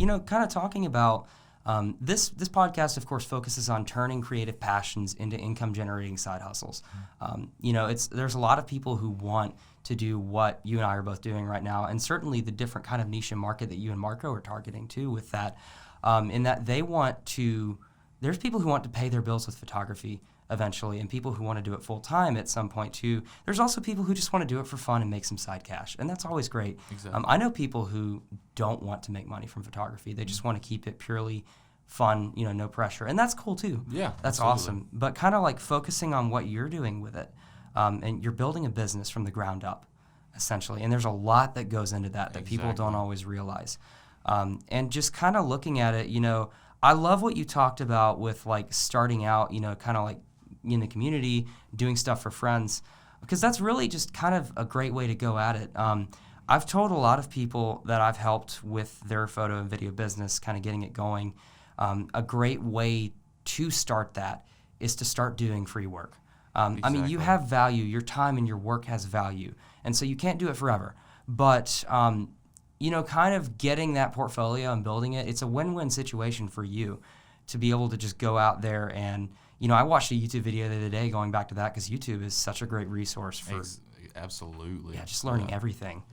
kind of talking about this podcast, of course, focuses on turning creative passions into income-generating side hustles. There's a lot of people who want to do what you and I are both doing right now, and certainly the different kind of niche market that you and Marco are targeting too with that, in that there's people who want to pay their bills with photography eventually, and people who want to do it full-time at some point too. There's also people who just want to do it for fun and make some side cash, and that's always great. Exactly. I know people who don't want to make money from photography. They just want to keep it purely fun, no pressure, and that's cool too. Yeah, that's absolutely. awesome. But kind of like focusing on what you're doing with it, and you're building a business from the ground up, essentially, and there's a lot that goes into that people don't always realize. And just kind of looking at it, I love what you talked about with like starting out, kind of like in the community, doing stuff for friends, because that's really just kind of a great way to go at it. I've told a lot of people that I've helped with their photo and video business, kind of getting it going. A great way to start that is to start doing free work. Exactly. I mean, you have value. Your time and your work has value, and so you can't do it forever. But kind of getting that portfolio and building it, it's a win-win situation for you to be able to just go out there and, I watched a YouTube video the other day going back to that because YouTube is such a great resource for absolutely. Yeah, just learning everything.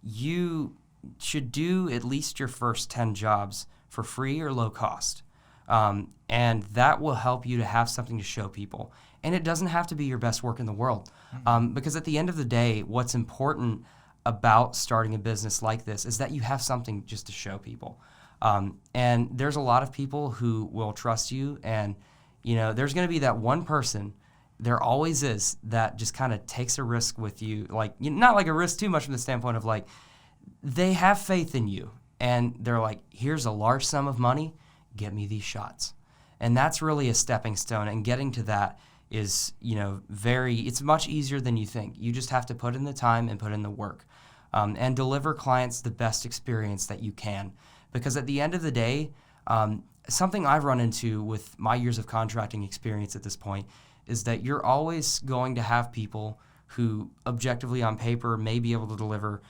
You should do at least your first 10 jobs for free or low cost. And that will help you to have something to show people. And it doesn't have to be your best work in the world. Because at the end of the day, what's important about starting a business like this is that you have something just to show people. And there's a lot of people who will trust you, and there's going to be that one person, there always is, that just kind of takes a risk with you, like not like a risk too much from the standpoint of like they have faith in you and they're like, here's a large sum of money, get me these shots. And that's really a stepping stone, and getting to that is it's much easier than you think. You just have to put in the time and put in the work, and deliver clients the best experience that you can. Because at the end of the day, something I've run into with my years of contracting experience at this point is that you're always going to have people who objectively on paper may be able to deliver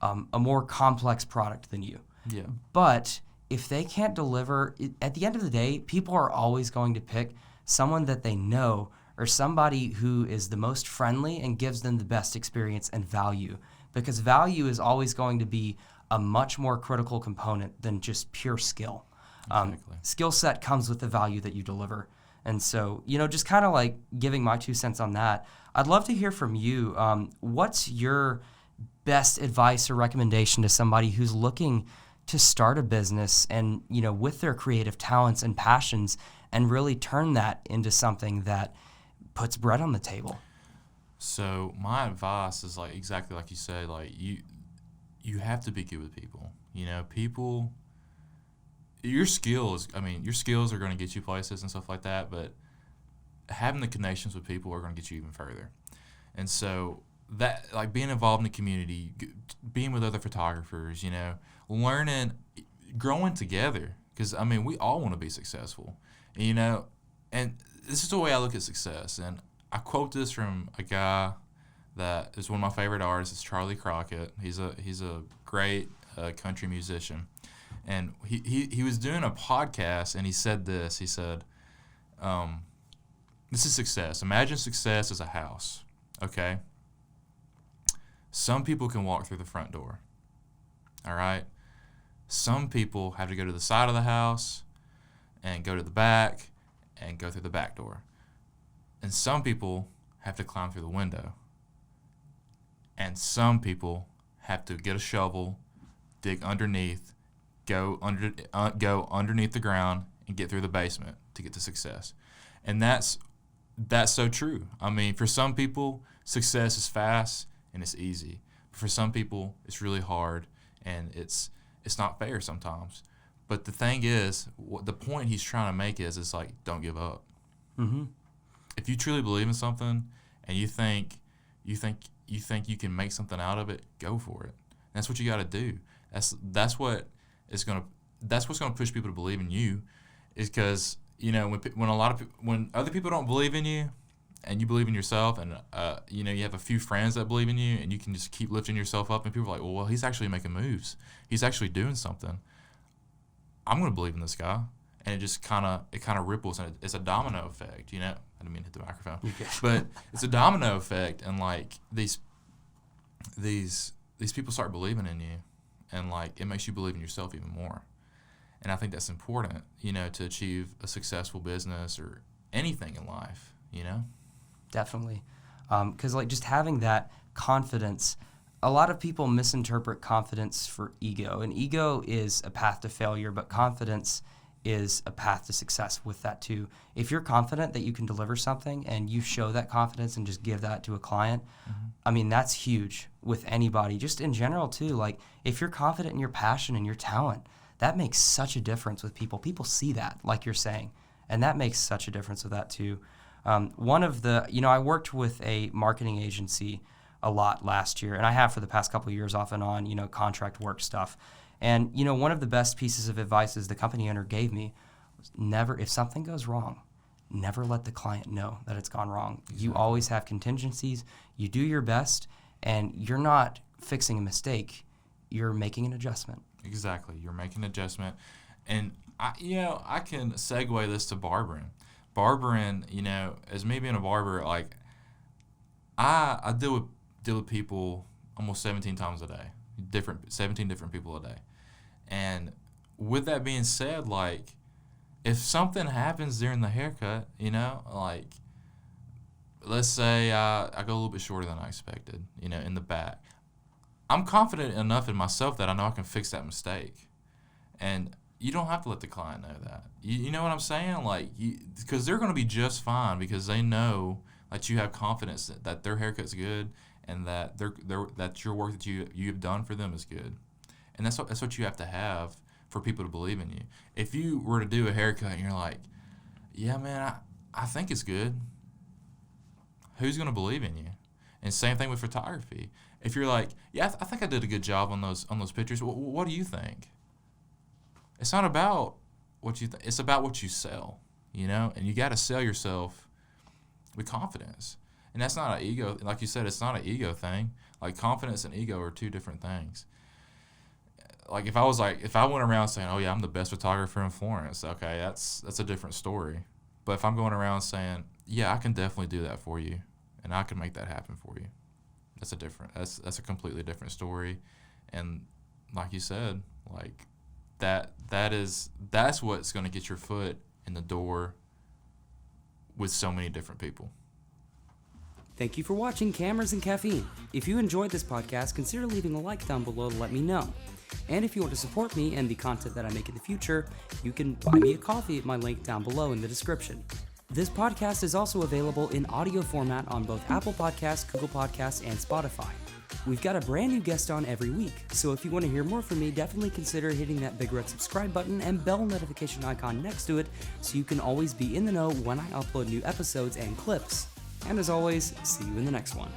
a more complex product than you. Yeah. But if they can't deliver, at the end of the day, people are always going to pick someone that they know or somebody who is the most friendly and gives them the best experience and value. Because value is always going to be a much more critical component than just pure skill. Exactly. Skill set comes with the value that you deliver. And so, just kind of like giving my 2 cents on that, I'd love to hear from you. What's your best advice or recommendation to somebody who's looking to start a business and, with their creative talents and passions, and really turn that into something that puts bread on the table? So my advice is like exactly like you said, like you have to be good with people. People, your skills are going to get you places and stuff like that, but having the connections with people are going to get you even further. And so that, like, being involved in the community, being with other photographers, learning, growing together, because we all want to be successful, and this is the way I look at success. And I quote this from a guy that is one of my favorite artists. It's Charlie Crocker. He's a great country musician, and he was doing a podcast, and he said this. He said, "This is success. Imagine success as a house. Okay. Some people can walk through the front door. All right. Some people have to go to the side of the house and go to the back and go through the back door. And some people have to climb through the window. And some people have to get a shovel, dig underneath, go underneath the ground, and get through the basement to get to success." And that's so true. For some people, success is fast and it's easy. But for some people, it's really hard and it's not fair sometimes. But the thing is, the point he's trying to make is like, don't give up. Mm-hmm. If you truly believe in something and you think you can make something out of it, go for it. And that's what you got to do. That's what's going to push people to believe in you, is because when other people don't believe in you and you believe in yourself, and you have a few friends that believe in you, and you can just keep lifting yourself up, and people are like, well, he's actually making moves. He's actually doing something. I'm going to believe in this guy. And it just kind of ripples, and it's a domino effect, you know. I didn't mean to hit the microphone, but it's a domino effect, and like these people start believing in you, and like it makes you believe in yourself even more. And I think that's important, you know, to achieve a successful business or anything in life, you know. Definitely, because like just having that confidence. A lot of people misinterpret confidence for ego, and ego is a path to failure, but confidence is a path to success with that too. If you're confident that you can deliver something and you show that confidence and just give that to a client, I mean, that's huge with anybody, just in general too. Like if you're confident in your passion and your talent, that makes such a difference with people. People see that, like you're saying, and that makes such a difference with that too. One of the, you know, I worked with a marketing agency a lot last year, and I have for the past couple of years off and on, you know, contract work stuff. And, you know, one of the best pieces of advice the company owner gave me was never, if something goes wrong, never let the client know that it's gone wrong. Exactly. You always have contingencies. You do your best, and you're not fixing a mistake. You're making an adjustment. Exactly. You're making an adjustment. And, I can segue this to barbering. Barbering, you know, as me being a barber, like, I deal with people almost 17 times a day, 17 different people a day. And with that being said, like, if something happens during the haircut, you know, like, let's say I go a little bit shorter than I expected, you know, in the back. I'm confident enough in myself that I know I can fix that mistake. And you don't have to let the client know that. You know what I'm saying? Like, because they're going to be just fine because they know that you have confidence that their haircut's good and that that your work that you've done for them is good. And that's what you have to have for people to believe in you. If you were to do a haircut and you're like, yeah, man, I think it's good, who's going to believe in you? And same thing with photography. If you're like, yeah, I think I did a good job on those pictures, what do you think? It's not about what you think. It's about what you sell, you know? And you got to sell yourself with confidence. And that's not an ego. Like you said, it's not an ego thing. Like, confidence and ego are two different things. Like, if I went around saying, oh, yeah, I'm the best photographer in Florence, okay, that's a different story. But if I'm going around saying, yeah, I can definitely do that for you, and I can make that happen for you, that's a completely different story. And like you said, like, that's what's going to get your foot in the door with so many different people. Thank you for watching Cameras and Caffeine. If you enjoyed this podcast, consider leaving a like down below to let me know. And if you want to support me and the content that I make in the future, you can buy me a coffee at my link down below in the description. This podcast is also available in audio format on both Apple Podcasts, Google Podcasts, and Spotify. We've got a brand new guest on every week, so if you want to hear more from me, definitely consider hitting that big red subscribe button and bell notification icon next to it so you can always be in the know when I upload new episodes and clips. And as always, see you in the next one.